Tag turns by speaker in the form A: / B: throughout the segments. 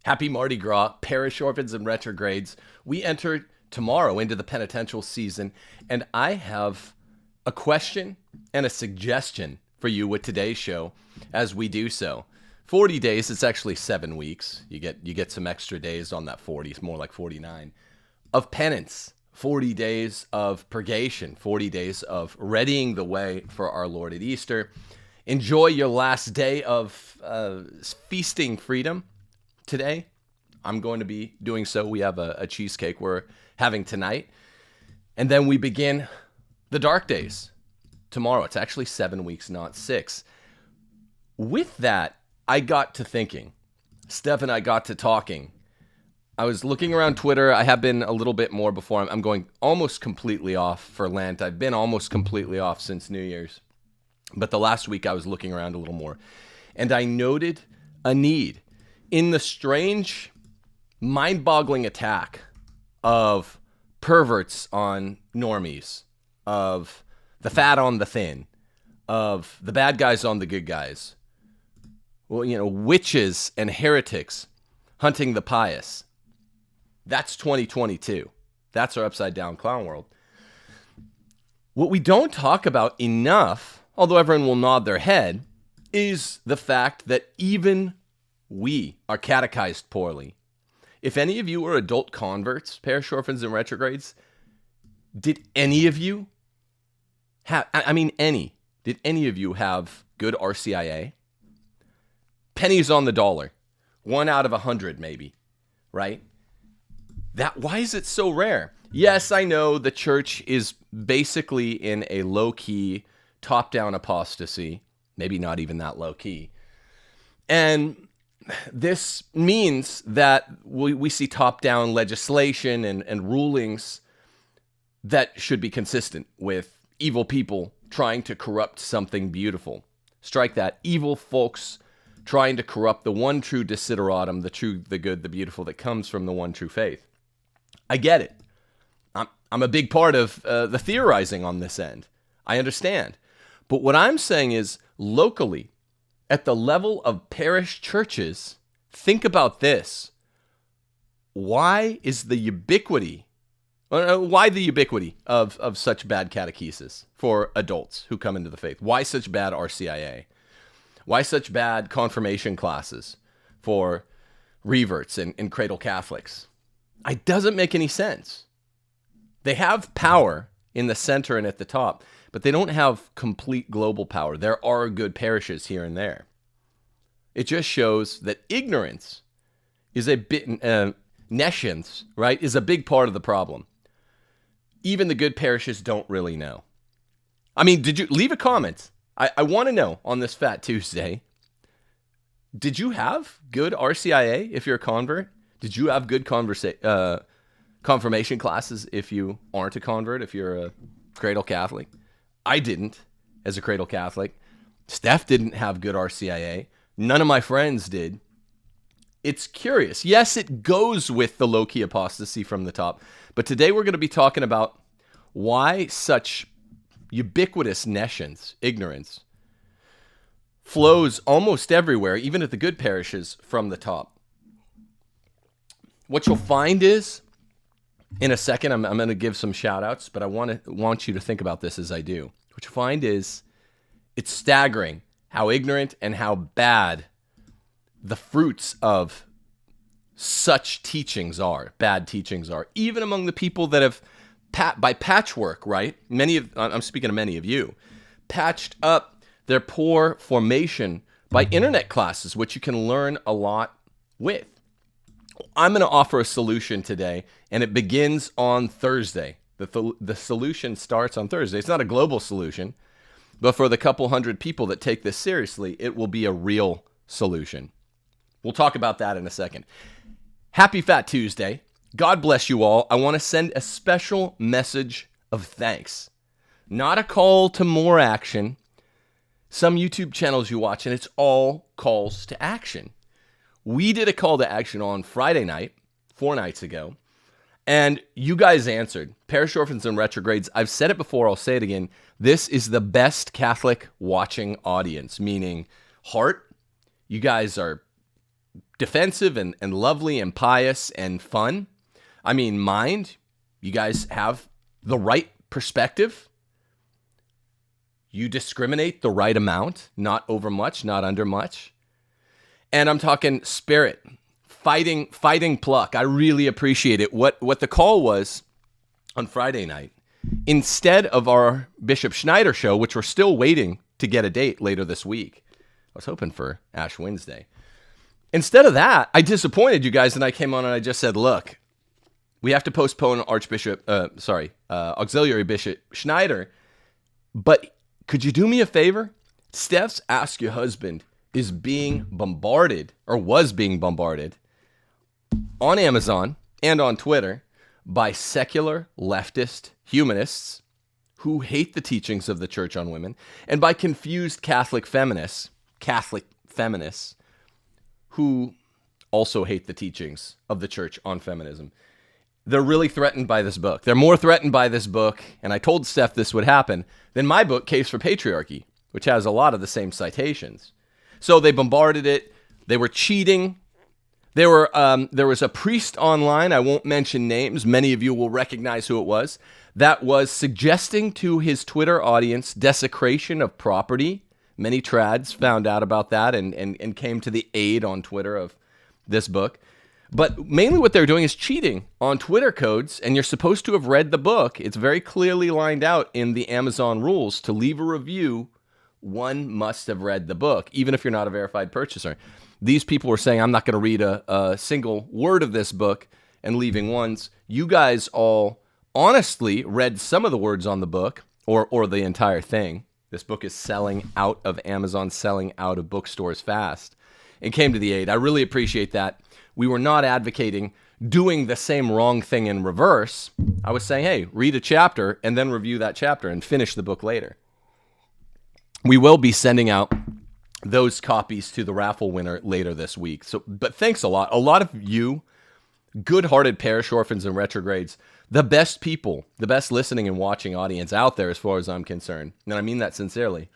A: Happy Mardi Gras, parish orphans and retrogrades. We enter tomorrow into the penitential season, and I have a question and a suggestion for you with today's show as we do so. 40 days, it's actually 7 weeks. You get some extra days on that 40, it's more like 49, of penance. 40 days of purgation, 40 days of readying the way for our Lord at Easter. Enjoy your last day of feasting freedom today. I'm going to be doing so. We have a cheesecake we're having tonight. And then we begin the dark days tomorrow. It's actually 7 weeks, not 6. With that, I got to thinking. Steph and I got to talking. I was looking around Twitter. I have been a little bit more before. I'm going almost completely off for Lent. I've been almost completely off since New Year's. But the last week I was looking around a little more. And I noted a need in the strange, mind-boggling attack of perverts on normies, of the fat on the thin, of the bad guys on the good guys. Well, witches and heretics hunting the pious. That's 2022. That's our upside down clown world. What we don't talk about enough, although everyone will nod their head, is the fact that even we are catechized poorly. If any of you are adult converts, parish orphans and retrogrades, did any of you have, did any of you have good RCIA? Pennies on the dollar. 1 out of 100 maybe, right? Why is it so rare? Yes, I know the church is basically in a low-key, top-down apostasy. Maybe not even that low-key. And this means that we see top-down legislation and rulings that should be consistent with evil people trying to corrupt something beautiful. Strike that. Evil folks trying to corrupt the one true desideratum, the true, the good, the beautiful that comes from the one true faith. I get it. I'm a big part of the theorizing on this end. I understand. But what I'm saying is, locally, at the level of parish churches, think about this. Why is the ubiquity, of such bad catechesis for adults who come into the faith? Why such bad RCIA? Why such bad confirmation classes for reverts and cradle Catholics? It doesn't make any sense. They have power in the center and at the top, but they don't have complete global power. There are good parishes here and there. It just shows that ignorance is a bit, nescience, right, is a big part of the problem. Even the good parishes don't really know. Did you leave a comment? I want to know on this Fat Tuesday. Did you have good RCIA if you're a convert? Did you have good confirmation classes if you aren't a convert, if you're a cradle Catholic? I didn't as a cradle Catholic. Steph didn't have good RCIA. None of my friends did. It's curious. Yes, it goes with the low-key apostasy from the top. But today we're going to be talking about why such ubiquitous nescience, ignorance, flows almost everywhere, even at the good parishes, from the top. What you'll find is, in a second, I'm going to give some shout outs, but I want you to think about this as I do. What you'll find is, it's staggering how ignorant and how bad the fruits of such teachings are, bad teachings are, even among the people that have, by patchwork, right? I'm speaking to many of you, patched up their poor formation by internet classes, which you can learn a lot with. I'm going to offer a solution today, and it begins on Thursday. The solution starts on Thursday. It's not a global solution, but for the couple hundred people that take this seriously, it will be a real solution. We'll talk about that in a second. Happy Fat Tuesday. God bless you all. I want to send a special message of thanks. Not a call to more action. Some YouTube channels you watch, and it's all calls to action. We did a call to action on Friday night, 4 nights ago, and you guys answered. Parish orphans and retrogrades, I've said it before, I'll say it again. This is the best Catholic watching audience, meaning heart. You guys are defensive and lovely and pious and fun. I mean, mind, you guys have the right perspective. You discriminate the right amount, not over much, not under much. And I'm talking spirit, fighting pluck. I really appreciate it. What the call was on Friday night, instead of our Bishop Schneider show, which we're still waiting to get a date later this week. I was hoping for Ash Wednesday. Instead of that, I disappointed you guys, and I came on and I just said, look, we have to postpone Auxiliary Bishop Schneider, but could you do me a favor? Steph's Ask Your Husband is being bombarded, or was being bombarded, on Amazon and on Twitter by secular leftist humanists who hate the teachings of the church on women, and by confused Catholic feminists who also hate the teachings of the church on feminism. They're really threatened by this book. They're more threatened by this book, and I told Steph this would happen, than my book, Caves for Patriarchy, which has a lot of the same citations. So they bombarded it. They were cheating. There was a priest online, I won't mention names, many of you will recognize who it was, that was suggesting to his Twitter audience desecration of property. Many trads found out about that and came to the aid on Twitter of this book. But mainly what they're doing is cheating on Twitter codes, and you're supposed to have read the book. It's very clearly lined out in the Amazon rules. To leave a review, one must have read the book, even if you're not a verified purchaser. These people were saying, I'm not going to read a single word of this book, and leaving ones. You guys all honestly read some of the words on the book, or the entire thing. This book is selling out of Amazon, selling out of bookstores fast, and came to the aid. I really appreciate that. We were not advocating doing the same wrong thing in reverse. I was saying, hey, read a chapter and then review that chapter and finish the book later. We will be sending out those copies to the raffle winner later this week. But thanks a lot. A lot of you, good-hearted parish orphans and retrogrades, the best people, the best listening and watching audience out there as far as I'm concerned, and I mean that sincerely.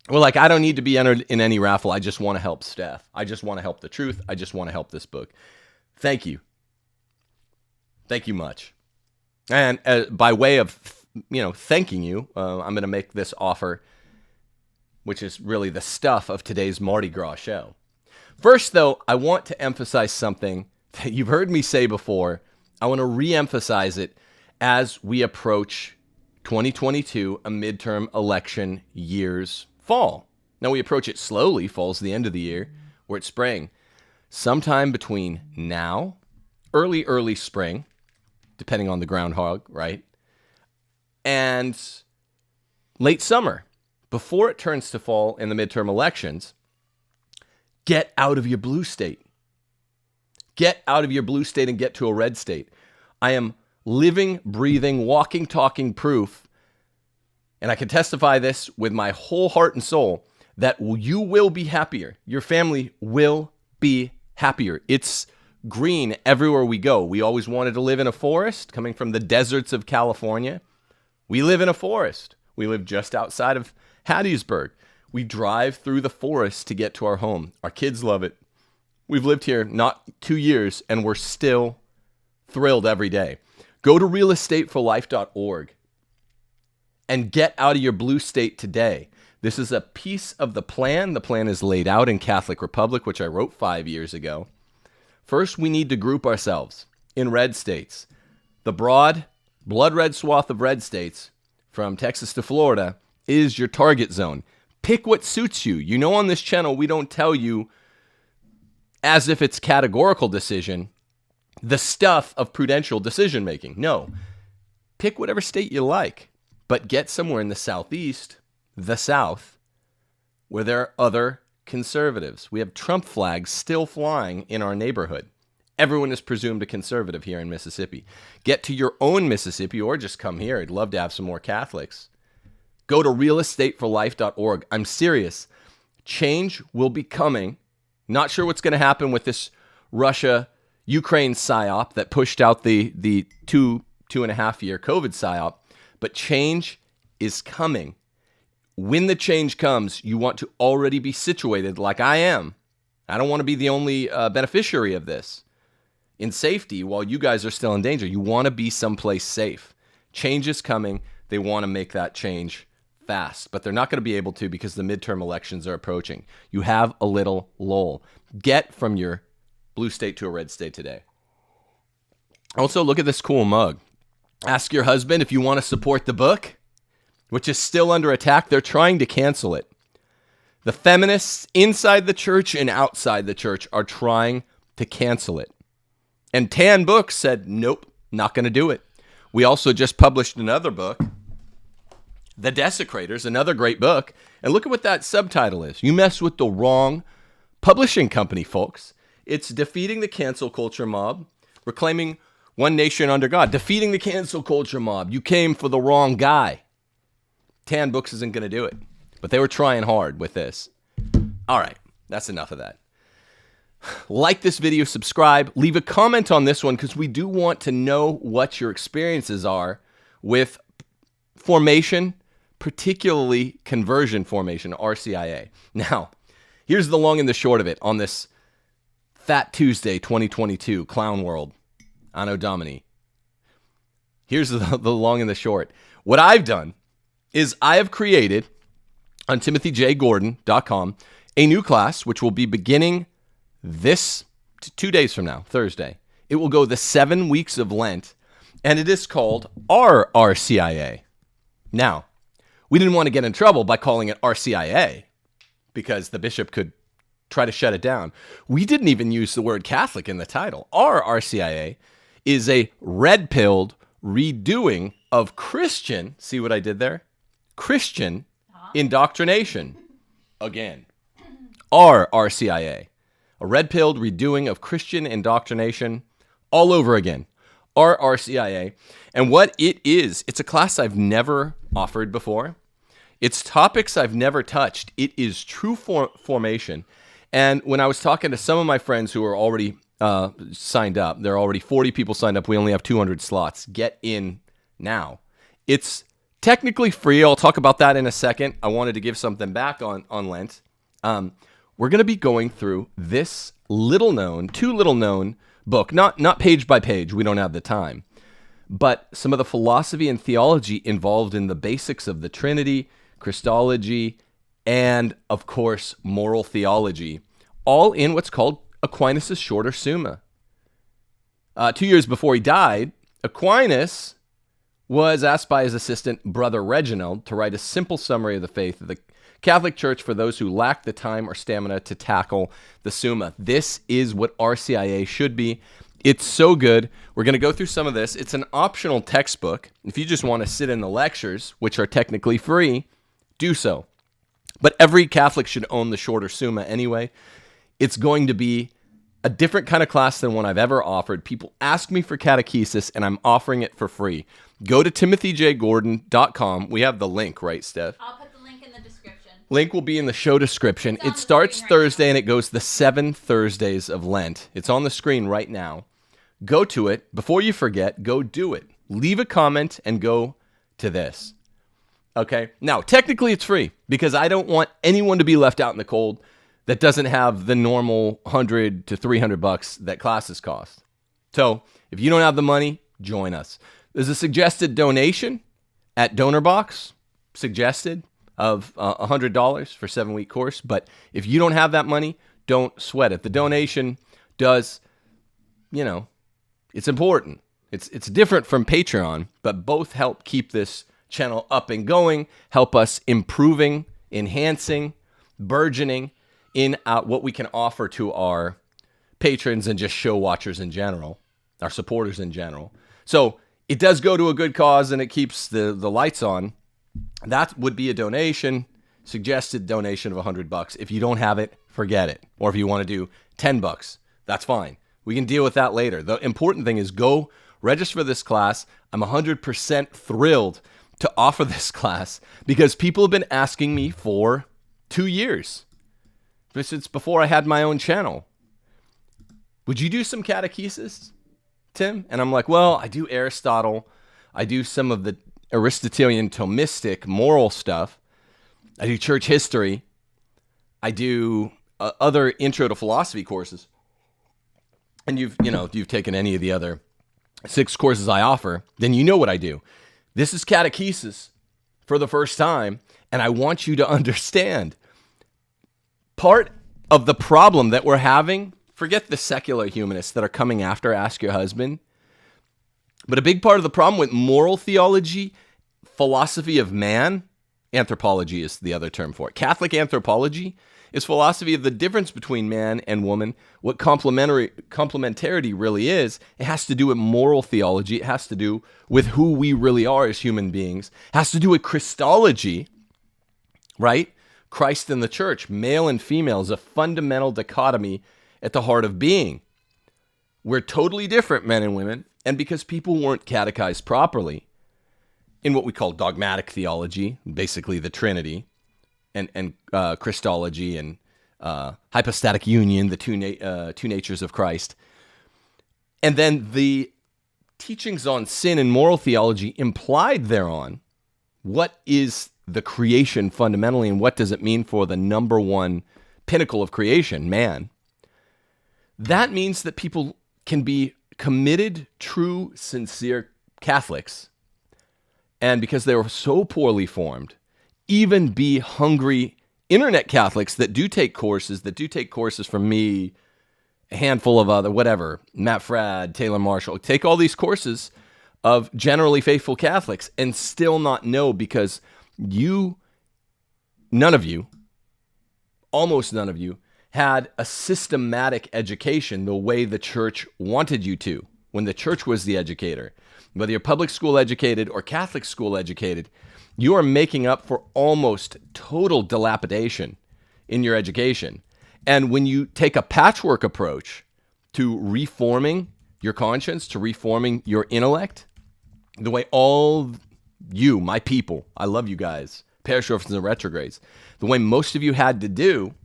A: Well, I don't need to be entered in any raffle. I just want to help Steph. I just want to help the truth. I just want to help this book. Thank you. Thank you much. And by way of, thanking you, I'm going to make this offer, which is really the stuff of today's Mardi Gras show. First, though, I want to emphasize something that you've heard me say before. I want to re-emphasize it as we approach 2022, a midterm election year's fall. Now, we approach it slowly. Fall's the end of the year. We're at spring. Sometime between now, early spring, depending on the groundhog, right? And late summer, before it turns to fall in the midterm elections, get out of your blue state. Get out of your blue state and get to a red state. I am living, breathing, walking, talking proof, and I can testify this with my whole heart and soul, that you will be happier. Your family will be happier. It's green everywhere we go. We always wanted to live in a forest, coming from the deserts of California. We live in a forest. We live just outside of Hattiesburg. We drive through the forest to get to our home. Our kids love it. We've lived here not 2 years, and we're still thrilled every day. Go to realestateforlife.org and get out of your blue state today. This is a piece of the plan. The plan is laid out in Catholic Republic, which I wrote 5 years ago. First, we need to group ourselves in red states. The broad, blood red swath of red states, from Texas to Florida, is your target zone. Pick what suits you. You know, on this channel, we don't tell you, as if it's categorical decision, the stuff of prudential decision making. No. Pick whatever state you like. But get somewhere in the Southeast, the South, where there are other conservatives. We have Trump flags still flying in our neighborhood. Everyone is presumed a conservative here in Mississippi. Get to your own Mississippi, or just come here. I'd love to have some more Catholics. Go to realestateforlife.org. I'm serious. Change will be coming. Not sure what's going to happen with this Russia-Ukraine psyop that pushed out the 2.5 year COVID psyop. But change is coming. When the change comes, you want to already be situated like I am. I don't want to be the only beneficiary of this in safety while you guys are still in danger. You want to be someplace safe. Change is coming. They want to make that change fast, but they're not going to be able to because the midterm elections are approaching. You have a little lull. Get from your blue state to a red state today. Also, look at this cool mug. Ask your husband if you want to support the book, which is still under attack. They're trying to cancel it. The feminists inside the church and outside the church are trying to cancel it. And Tan Books said, nope, not going to do it. We also just published another book, The Desecrators, another great book. And look at what that subtitle is. You mess with the wrong publishing company, folks. It's Defeating the Cancel Culture Mob, Reclaiming One Nation Under God. Defeating the Cancel Culture Mob. You came for the wrong guy. Tan Books isn't going to do it. But they were trying hard with this. All right, that's enough of that. Like this video, subscribe, leave a comment on this one because we do want to know what your experiences are with formation, particularly conversion formation, RCIA. Now, here's the long and the short of it on this Fat Tuesday 2022 Clown World, Anno Domini. Here's the long and the short. What I've done is I have created on timothyjgordon.com a new class which will be beginning this 2 days from now, Thursday. It will go the 7 weeks of Lent, and it is called RRCIA. Now, we didn't want to get in trouble by calling it RCIA because the bishop could try to shut it down. We didn't even use the word Catholic in the title. RRCIA is a red-pilled redoing of Christian, see what I did there? Christian indoctrination. Again, RRCIA. A red-pilled redoing of Christian indoctrination all over again. RRCIA. And what it is, it's a class I've never offered before. It's topics I've never touched. It is true formation. And when I was talking to some of my friends who are already signed up, there are already 40 people signed up. We only have 200 slots. Get in now. It's technically free. I'll talk about that in a second. I wanted to give something back on Lent. We're going to be going through this too little known book, not page by page. We don't have the time, but some of the philosophy and theology involved in the basics of the Trinity, Christology, and of course, moral theology, all in what's called Aquinas' shorter Summa. 2 years before he died, Aquinas was asked by his assistant, Brother Reginald, to write a simple summary of the faith of the Catholic Church for those who lack the time or stamina to tackle the Summa. This is what RCIA should be. It's so good. We're going to go through some of this. It's an optional textbook. If you just want to sit in the lectures, which are technically free, do so. But every Catholic should own the shorter Summa anyway. It's going to be a different kind of class than one I've ever offered. People ask me for catechesis, and I'm offering it for free. Go to timothyjgordon.com. We have the link, right, Steph?
B: I'll put the link in the description.
A: Link will be in the show description. It starts Thursday and it goes the 7 Thursdays of Lent. It's on the screen right now. Go to it. Before you forget, go do it. Leave a comment and go to this. Okay? Now, technically it's free because I don't want anyone to be left out in the cold that doesn't have the normal $100 to $300 that classes cost. So, if you don't have the money, join us. There's a suggested donation at DonorBox, suggested, of $100 for a 7-week course. But if you don't have that money, don't sweat it. The donation does, it's important. It's different from Patreon, but both help keep this channel up and going, help us improving, enhancing, burgeoning in what we can offer to our patrons and just show watchers in general, our supporters in general. So it does go to a good cause and it keeps the lights on. That would be a donation, suggested donation of $100. If you don't have it, forget it. Or if you want to do $10, that's fine. We can deal with that later. The important thing is go register for this class. I'm 100% thrilled to offer this class because people have been asking me for 2 years. Since before I had my own channel. Would you do some catechesis, Tim? And I'm like, well, I do Aristotle. I do some of the Aristotelian Thomistic moral stuff. I do church history. I do other intro to philosophy courses, and you've taken any of the other 6 courses I offer, then you know what I do. This is catechesis for the first time, and I want you to understand part of the problem that we're having. Forget the secular humanists that are coming after Ask Your Husband, but a big part of the problem with moral theology, philosophy of man, anthropology is the other term for it. Catholic anthropology is philosophy of the difference between man and woman, what complementarity really is. It has to do with moral theology. It has to do with who we really are as human beings. It has to do with Christology, right? Christ and the church, male and female, is a fundamental dichotomy at the heart of being. We're totally different, men and women, and because people weren't catechized properly in what we call dogmatic theology, basically the Trinity, and Christology and hypostatic union, the two natures of Christ. And then the teachings on sin and moral theology implied thereon, what is the creation fundamentally, and what does it mean for the number one pinnacle of creation, man? That means that people can be committed, true, sincere Catholics, and because they were so poorly formed, even be hungry internet Catholics that do take courses from me, a handful of other, whatever, Matt Fradd, Taylor Marshall, take all these courses of generally faithful Catholics and still not know, because almost none of you, had a systematic education the way the church wanted you to, when the church was the educator. Whether you're public school educated or Catholic school educated, you are making up for almost total dilapidation in your education. And when you take a patchwork approach to reforming your conscience, to reforming your intellect, the way all you, my people, I love you guys, parish orphans and retrogrades, the way most of you had to do,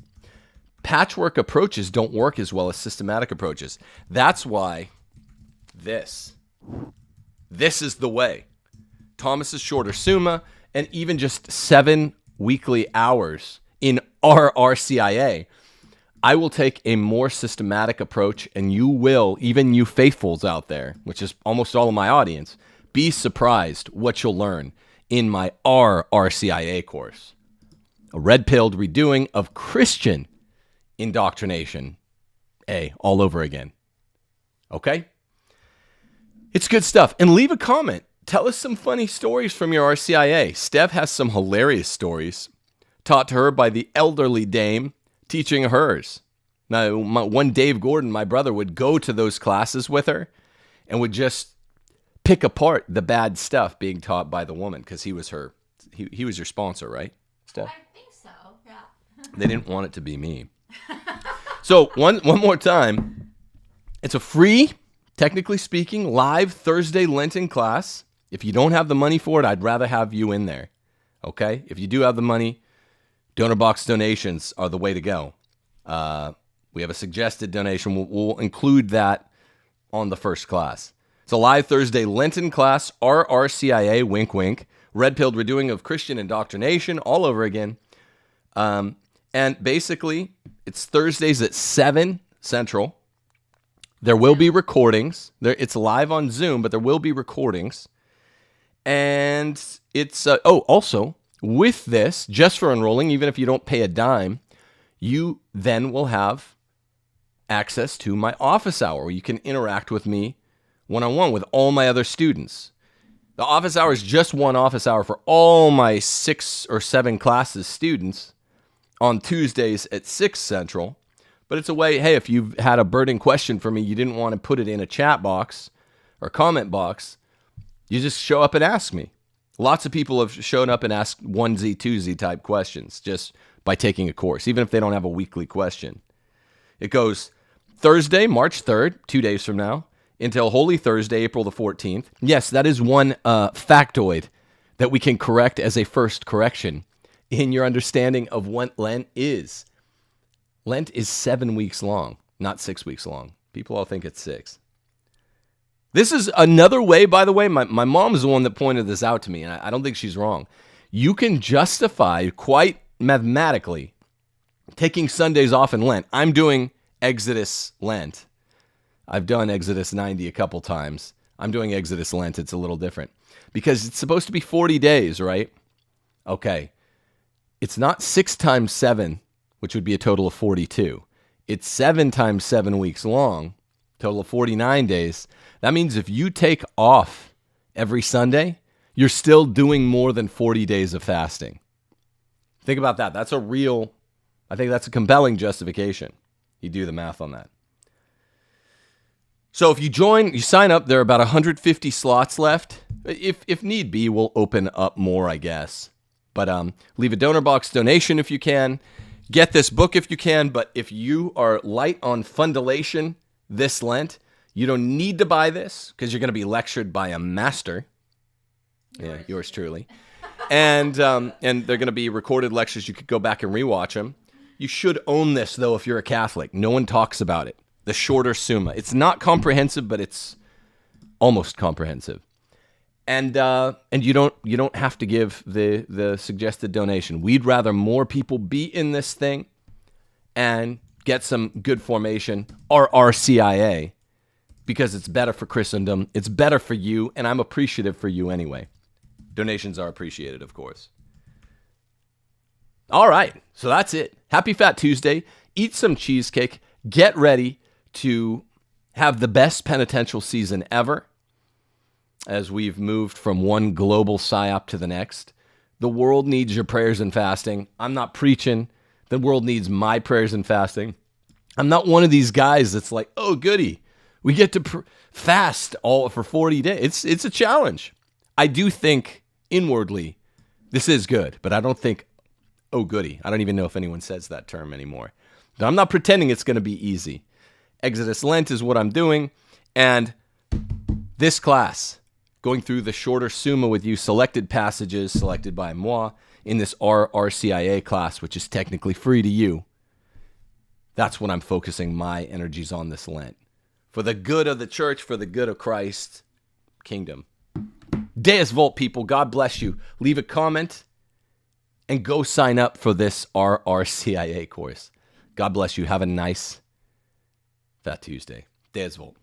A: patchwork approaches don't work as well as systematic approaches. That's why this is the way. Thomas's shorter Summa, and even just 7 weekly hours in RRCIA, I will take a more systematic approach, and you will, even you faithfuls out there, which is almost all of my audience, be surprised what you'll learn in my RRCIA course. A red-pilled redoing of Christian indoctrination, all over again. Okay? It's good stuff. And leave a comment. Tell us some funny stories from your RCIA. Steph has some hilarious stories taught to her by the elderly dame teaching hers. Now, one Dave Gordon, my brother, would go to those classes with her and would just pick apart the bad stuff being taught by the woman, because he was your sponsor, right, Steph?
B: I think so, yeah.
A: They didn't want it to be me. So one more time, it's a free, technically speaking, live Thursday Lenten class. If you don't have the money for it, I'd rather have you in there, okay? If you do have the money, donor box donations are the way to go. We have a suggested donation. We'll include that on the first class. It's a live Thursday Lenten class, RRCIA, wink, wink, red-pilled redoing of Christian indoctrination all over again. And basically, it's Thursdays at 7 Central. There will be recordings. It's live on Zoom, but there will be recordings. And it's, also, with this, just for enrolling, even if you don't pay a dime, you then will have access to my office hour, where you can interact with me one-on-one with all my other students. The office hour is just one office hour for all my 6 or 7 classes students on Tuesdays at 6 Central. But it's a way, hey, if you've had a burning question for me, you didn't want to put it in a chat box or comment box, you just show up and ask me. Lots of people have shown up and asked 1Z, 2Z type questions just by taking a course, even if they don't have a weekly question. It goes Thursday, March 3rd, 2 days from now, until Holy Thursday, April the 14th. Yes, that is one factoid that we can correct as a first correction in your understanding of what Lent is. Lent is 7 weeks long, not 6 weeks long. People all think it's 6. This is another way, by the way, my mom is the one that pointed this out to me, and I don't think she's wrong. You can justify quite mathematically taking Sundays off in Lent. I'm doing Exodus Lent. I've done Exodus 90 a couple times. I'm doing Exodus Lent. It's a little different because it's supposed to be 40 days, right? Okay. It's not 6 times 7, which would be a total of 42. It's 7 times 7 weeks long, total of 49 days. That means if you take off every Sunday, you're still doing more than 40 days of fasting. Think about that. I think that's a compelling justification. You do the math on that. So if you sign up, there are about 150 slots left. If need be, we'll open up more, I guess. But leave a donor box donation if you can. Get this book if you can. But if you are light on fundulation this Lent, you don't need to buy this because you're going to be lectured by a master. Yeah, yours truly. And they're going to be recorded lectures. You could go back and rewatch them. You should own this, though, if you're a Catholic. No one talks about it. The shorter Summa. It's not comprehensive, but it's almost comprehensive. And you don't have to give the suggested donation. We'd rather more people be in this thing and get some good formation, RRCIA, because it's better for Christendom. It's better for you, and I'm appreciative for you anyway. Donations are appreciated, of course. All right, so that's it. Happy Fat Tuesday. Eat some cheesecake. Get ready to have the best penitential season ever as we've moved from one global psyop to the next. The world needs your prayers and fasting. I'm not preaching. The world needs my prayers and fasting. I'm not one of these guys that's like, oh, goody. We get to fast all for 40 days. It's a challenge. I do think inwardly this is good, but I don't think, oh, goody. I don't even know if anyone says that term anymore. But I'm not pretending it's going to be easy. Exodus Lent is what I'm doing. And this class, going through the shorter Summa with you, selected passages selected by moi in this RRCIA class, which is technically free to you. That's what I'm focusing my energies on this Lent. For the good of the church, for the good of Christ's kingdom. Deus Vult, people. God bless you. Leave a comment and go sign up for this RRCIA course. God bless you. Have a nice Fat Tuesday. Deus Vult.